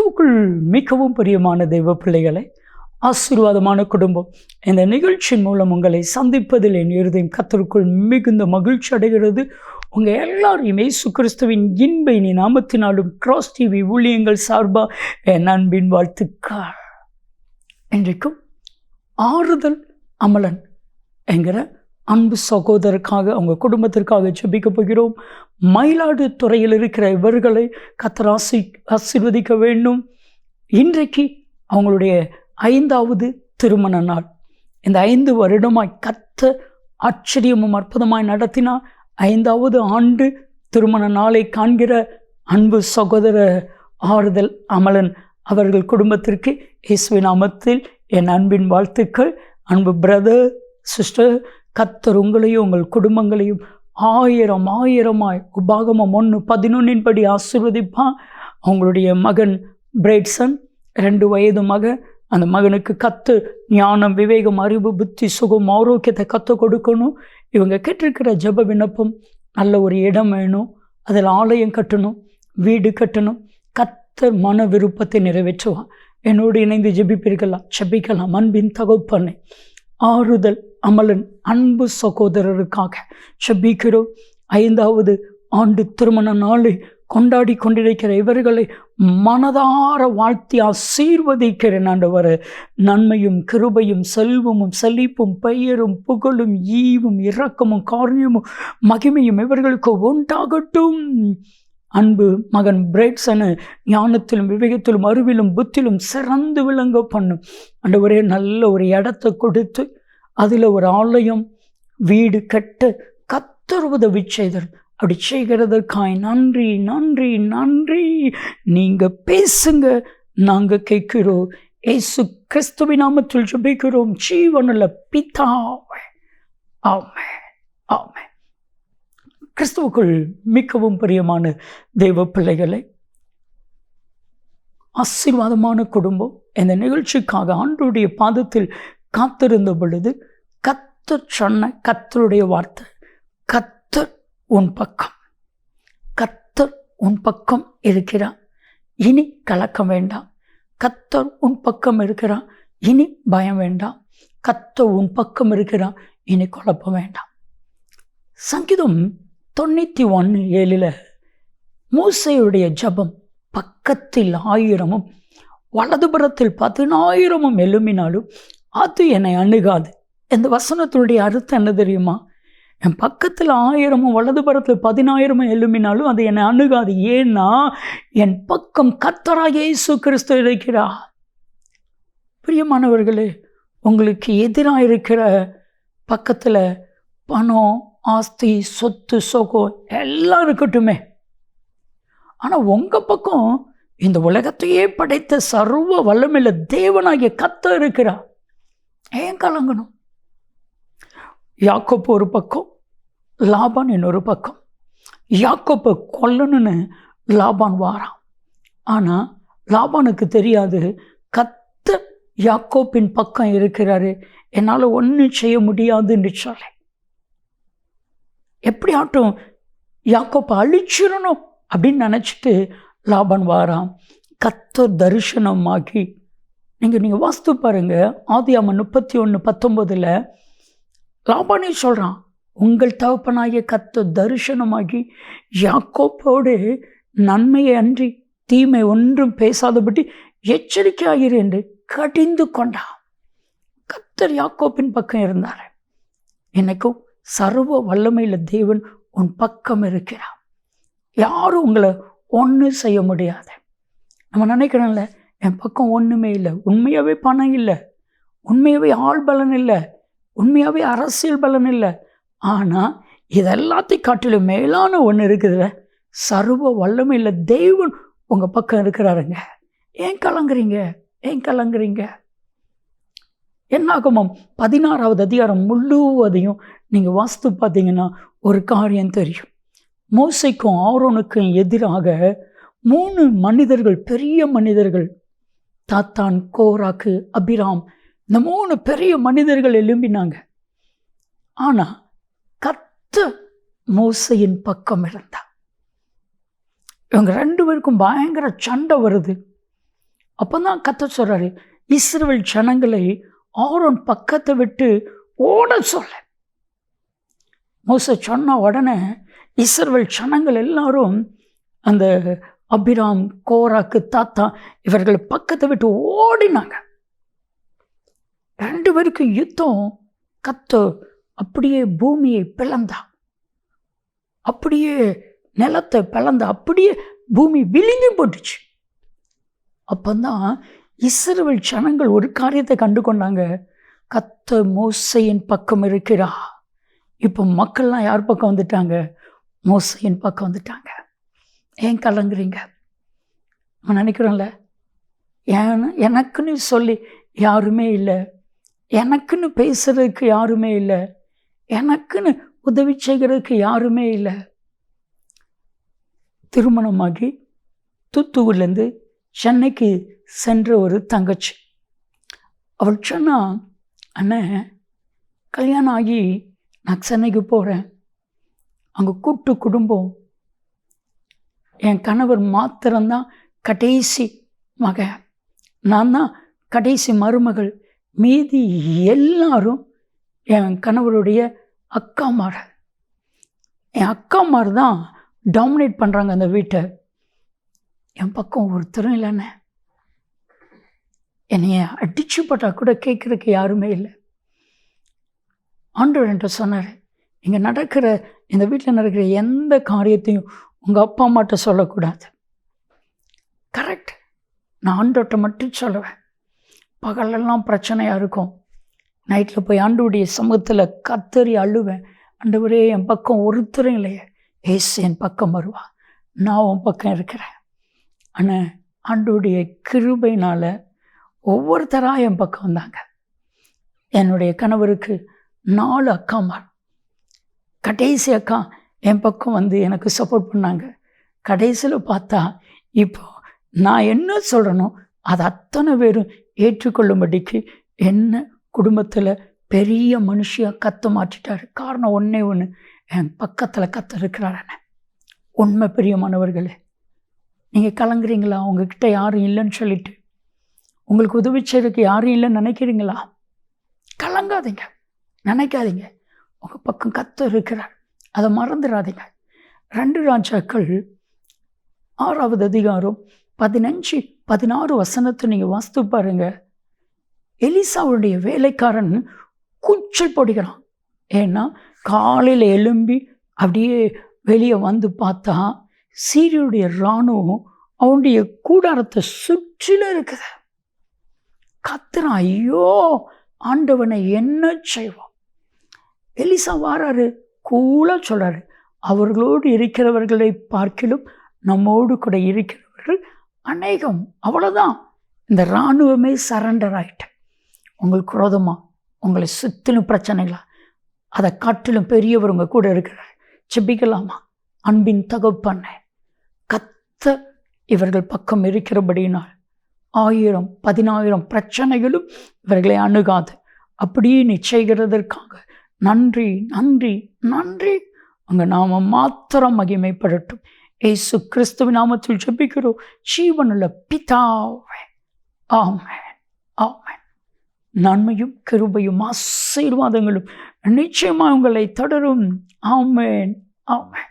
கிறிஸ்துவுக்குள் மிகவும் பிரியமான தெய்வ பிள்ளைகளை, ஆசீர்வாதமான குடும்பம், இந்த நிகழ்ச்சியின் மூலம் உங்களை சந்திப்பதில் என் இருதயம் கர்த்தருக்குள் மிகுந்த மகிழ்ச்சி அடைகிறது. உங்கள் எல்லாரையும் இயேசு கிறிஸ்துவின் இன்ப இனி நாமத்தினாலும் கிராஸ் டிவி ஊழியங்கள் சார்பாக என் அன்பின் வாழ்த்துக்கள். இன்றைக்கும் ஆறுதல் அமலன் என்கிற அன்பு சகோதரருக்காக, அவங்க குடும்பத்திற்காக ஜெபிக்க போகிறோம். மயிலாடுதுறையில் இருக்கிற இவர்களை கர்த்தர் ஆசீர்வதிக்க வேண்டும். இன்றைக்கு அவங்களுடைய 5வது திருமண நாள். இந்த 5 வருடமாய் கர்த்தர் ஆச்சரியமும் அற்புதமாய் நடத்தினார். 5வது ஆண்டு திருமண நாளை காண்கிற அன்பு சகோதர ஆறுதல் அமலன் அவர்கள் குடும்பத்திற்கு இயேசுவின் நாமத்தில் என் அன்பின் வாழ்த்துக்கள். அன்பு பிரதர் சிஸ்டர், கர்த்தர் உங்களையும் உங்கள் குடும்பங்களையும் ஆயிரமாய் உபாகமம் 1:11 படி ஆசீர்வதிப்பான். அவங்களுடைய மகன் பிரைட்சன் 2 வயது மகன். அந்த மகனுக்கு கத்து ஞானம், விவேகம், அறிவு, புத்தி, சுகம், ஆரோக்கியத்தை கற்றுக் கொடுக்கணும். இவங்க கேட்டிருக்கிற ஜெப விண்ணப்பம், நல்ல ஒரு இடம் வேணும், அதில் ஆலயம் கட்டணும், வீடு கட்டணும். கர்த்தர் மன விருப்பத்தை நிறைவேற்றுவான். என்னோடு இணைந்து ஜெபிக்கலாம். அன்பின் தகப்பனே, ஆறுதல் அமலன் அன்பு சகோதரருக்காக ஜெபிக்கிறோம். 5வது ஆண்டு திருமண நாளை கொண்டாடி கொண்டிருக்கிற இவர்களை மனதார வாழ்த்தி ஆசீர்வதிக்கிறேன். ஆண்டவரே, நன்மையும் கிருபையும் செல்வமும் செழிப்பும் பெயரும் புகழும் ஈவும் இரக்கமும் காரியமும் மகிமையும் இவர்களுக்கு உண்டாகட்டும். அன்பு மகன் பிரைட்சனை ஞானத்திலும் விவேகத்திலும் அறிவிலும் புத்திலும் சிறந்து விளங்க பண்ணும். ஆண்டவரே, நல்ல ஒரு இடத்தை கொடுத்து அதில் ஒரு ஆலயம், வீடு கட்ட கர்த்தர் உதவி செய்தார். அப்படி செய்கிறதற்காய் நன்றி நன்றி நன்றி. நீங்கள் பேசுங்க, நாங்கள் கேட்கிறோம். இயேசு கிறிஸ்துவின் நாமத்தில் ஜெபிக்கிறோம் ஜீவனுள்ள பிதாவே, ஆமென் ஆமென். கிறிஸ்துவுக்குள் மிகவும் பிரியமான தெய்வ பிள்ளைகளை, ஆசீர்வாதமான குடும்பம், இந்த நிகழ்ச்சிக்காக ஆண்டவருடைய பாதத்தில் காத்திருந்த பொழுது கர்த்தர் சொன்ன கர்த்தருடைய வார்த்தை, கர்த்தர் உன் பக்கம், கர்த்தர் உன் பக்கம் இருக்கிறார், இனி கலக்கம் வேண்டாம். கர்த்தர் உன் பக்கம் இருக்கிறார், இனி பயம் வேண்டாம். கர்த்தர் உன் பக்கம் இருக்கிறார், இனி குழப்பம் வேண்டாம். சங்கீதம் 91:7 மூசையுடைய ஜபம், பக்கத்தில் 1000 வலதுபுறத்தில் 10,000 எழும்பினாலும் அது என்னை அணுகாது. இந்த வசனத்தினுடைய அர்த்தம் என்ன தெரியுமா? என் பக்கத்தில் 1000 வலதுபுறத்தில் 10,000 எழும்பினாலும் அது என்னை அணுகாது. ஏன்னா என் பக்கம் கர்த்தராகிய இயேசு கிறிஸ்து இருக்கிறார். பிரியமானவர்களே, உங்களுக்கு எதிராக இருக்கிற பக்கத்தில் பணம், ஆஸ்தி, சொத்து, சுகம் எல்லாம் இருக்கட்டுமே, ஆனால் உங்கள் பக்கம் இந்த உலகத்தையே படைத்த சர்வ வல்லமையுள்ள தேவனாகிய கர்த்தர் இருக்கிறார். ஏன் கலங்கணும்? யாக்கோப்பு ஒரு பக்கம், லாபான் இன்னொரு பக்கம். யாக்கோப்பை கொல்லணுன்னு லாபான் வாரான். ஆனால் லாபானுக்கு தெரியாது கர்த்தர் யாக்கோப்பின் பக்கம் இருக்கிறாரு, என்னால் ஒன்றும் செய்ய முடியாதுன்னு சொல்லி எப்படி ஆட்டும் யாக்கோப்பை அழிச்சிடணும் அப்படின்னு நினச்சிட்டு லாபான் வாரான். கர்த்தர் தரிசனமாகி, நீங்கள் வாஸ்து பாருங்க, ஆதியாகமம் 31:19 லாபானே சொல்கிறான், உங்கள் தகப்பனாகிய கர்த்தர் தரிசனமாகி யாக்கோப்போடு நன்மையை அன்றி தீமை ஒன்றும் பேசாதபடி எச்சரிக்கையாகிரு என்று கடிந்து கொண்டான். கர்த்தர் யாக்கோப்பின் பக்கம் இருந்தார். என்னைக்கும் சர்வ வல்லமையுள்ள தேவன் உன் பக்கம் இருக்கிறார். யாரும் உங்களை ஒன்றும் செய்ய முடியாது. நம்ம நினைக்கிறோம்ல, என் பக்கம் ஒன்றுமே இல்லை, உண்மையாகவே பணம் இல்லை, உண்மையாகவே ஆள் பலன் இல்லை, உண்மையாகவே அரசியல் பலன் இல்லை. ஆனால் இதெல்லாத்தையும் காட்டிலும் மேலான ஒன்று இருக்குதுல்ல, சர்வ வல்லமையுள்ள தேவன் உங்கள் பக்கம் இருக்கிறாருங்க. ஏன் கலங்குறீங்க? என்னாகமம் 16வது அதிகாரம் முழுவதையும் நீங்கள் வாஸ்து பார்த்தீங்கன்னா ஒரு காரியம் தெரியும். மோசைக்கும் ஆரோனுக்கும் எதிராக 3 மனிதர்கள், பெரிய மனிதர்கள், தாத்தான், கோராக்கு, அபிராம், இந்த 3 பெரிய மனிதர்கள் எழும்பினாங்க. ஆனால் கர்த்தர் மோசையின் பக்கம் இருந்தார். இவங்க 2 பேருக்கும் பயங்கர சண்டை வருது. அப்போ தான் கர்த்தர் சொல்கிறாரு, இஸ்ரவேல் ஜனங்களை ஆரோன் பக்கத்தை விட்டு ஓட சொல்ல. மோசே சொன்ன உடனே இஸ்ரவேல் ஜனங்கள் எல்லாரும் அந்த அபிராம், கோராக்கு, தாத்தா இவர்கள் பக்கத்தை விட்டு ஓடினாங்க. 2 பேருக்கும் யுத்தம். கர்த்தர் அப்படியே பூமியை பிளந்தா, அப்படியே நிலத்தை பிளந்தா, அப்படியே பூமி விழுங்கி போட்டுச்சு. அப்பந்தான் இஸ்ரவேல் ஜனங்கள் ஒரு காரியத்தை கண்டு கொண்டாங்க, கர்த்தர் மோசேயின் பக்கம் இருக்கிறா. இப்போ மக்கள்லாம் யார் பக்கம் வந்துட்டாங்க? மோசேயின் பக்கம் வந்துட்டாங்க. ஏன் கலங்குறீங்க? நம்ம நினைக்கிறோம்ல, எனக்குன்னு சொல்லி யாருமே இல்லை, எனக்குன்னு பேசுறதுக்கு யாருமே இல்லை, எனக்குன்னு உதவி செய்கிறதுக்கு யாருமே இல்லை. திருமணமாகி தூத்துக்குடிலேருந்து சென்னைக்கு சென்ற ஒரு தங்கச்சி, அவள் சொன்னா, அண்ணன் கல்யாணம் ஆகி நான் சென்னைக்கு போகிறேன், அங்கே கூட்டு குடும்பம், என் கணவர் மாத்திரம்தான் கடைசி மகன், நான் தான் கடைசி மருமகள், மீதி எல்லாரும் என் கணவருடைய அக்காமார். என் அக்காமார் தான் டாமினேட் பண்ணுறாங்க அந்த வீட்டை. என் பக்கம் ஒருத்தரும் இல்லைண்ணே. என்னைய அடிச்சு போட்டா கூட கேட்குறதுக்கு யாருமே இல்லை. ஆண்டவர் என்கிட்ட சொன்னார், இங்கே நடக்கிற, இந்த வீட்டில் நடக்கிற எந்த காரியத்தையும் உங்கள் அப்பா அம்மாட்ட சொல்லக்கூடாது. கரெக்ட். நான் ஆண்டவர்கிட்ட மட்டும் சொல்லுவேன். பகலெல்லாம் பிரச்சனையாக இருக்கும், நைட்டில் போய் ஆண்டவருடைய சமூகத்தில் கத்தறி அழுவேன், ஆண்டவரே என் பக்கம் ஒருத்தரும் இல்லையே, ஏசு என் பக்கம் வருவா, நான் உன் பக்கம் இருக்கிறேன். ஆனால் ஆண்டவருடைய கிருபையினால் ஒவ்வொருத்தராக என் பக்கம் வந்தாங்க. என்னுடைய கணவருக்கு 4 அக்காமார். கடைசி அக்கா என் பக்கம் வந்து எனக்கு சப்போர்ட் பண்ணாங்க. கடைசியில் பார்த்தா இப்போ நான் என்ன சொல்கிறேனோ அது அத்தனை பேரும் ஏற்றுக்கொள்ளும்படிக்கு என்ன குடும்பத்தில் பெரிய மனுஷியாக கத்த மாற்றிட்டார். காரணம் ஒன்றே ஒன்று, என் பக்கத்தில் கத்த இருக்கிறாரண்ணே. உண்மை பிரியமானவர்களே, நீங்கள் கலங்குறீங்களா? உங்ககிட்ட யாரும் இல்லைன்னு சொல்லிட்டு, உங்களுக்கு உதவி செய்யறதுக்கு யாரும் இல்லைன்னு நினைக்கிறீங்களா? கலங்காதீங்க, நினைக்காதீங்க. உங்கள் பக்கம் கத்த இருக்கிறார், அதை மறந்துடாதீங்க. 2 ராஜாக்கள் 6வது அதிகாரம் 15-16 வசனத்தை நீங்கள் வாசித்து பாருங்க. எலிசாவுடைய வேலைக்காரன் கூச்சல் போடுகிறான். ஏன்னா காலையில் எழும்பி அப்படியே வெளியே வந்து பார்த்தா சீரியருடைய இராணுவம் அவனுடைய கூடாரத்தை சுற்றிலும் இருக்குது. கத்துறான், ஐயோ ஆண்டவனை என்ன செய்வோம்? எலிசா வாராரு, கூலா சொல்றாரு, அவர்களோடு இருக்கிறவர்களை பார்க்கிலும் நம்மோடு கூட இருக்கிறவர்கள் அநேகம். அவ்வளோதான், இந்த இராணுவமே சரண்டர் ஆகிட்டு. உங்களுக்கு விரோதமா உங்களை சுற்றிலும் பிரச்சனைகளா, அதை காட்டிலும் பெரியவர் உங்கள் கூட இருக்கிறார். செபிக்கலாமா? அன்பின் தகப்பன கத்த இவர்கள் பக்கம் இருக்கிறபடியினால் 1000-10,000 பிரச்சனைகளும் இவர்களை அணுகாது. அப்படியே நிச்சயிக்கிறதற்காக நன்றி நன்றி நன்றி. உங்கள் நாமம் மாத்திரம் மகிமைப்படட்டும். இயேசு கிறிஸ்துவின் நாமத்தில் ஜெபிக்கிறோம் ஜீவனுள்ள பிதாவே, ஆமென் ஆமென். நன்மையும் கிருபையும் ஆசீர்வாதங்களும் நிச்சயமாக உங்களை தொடரும். ஆமென் ஆமென்.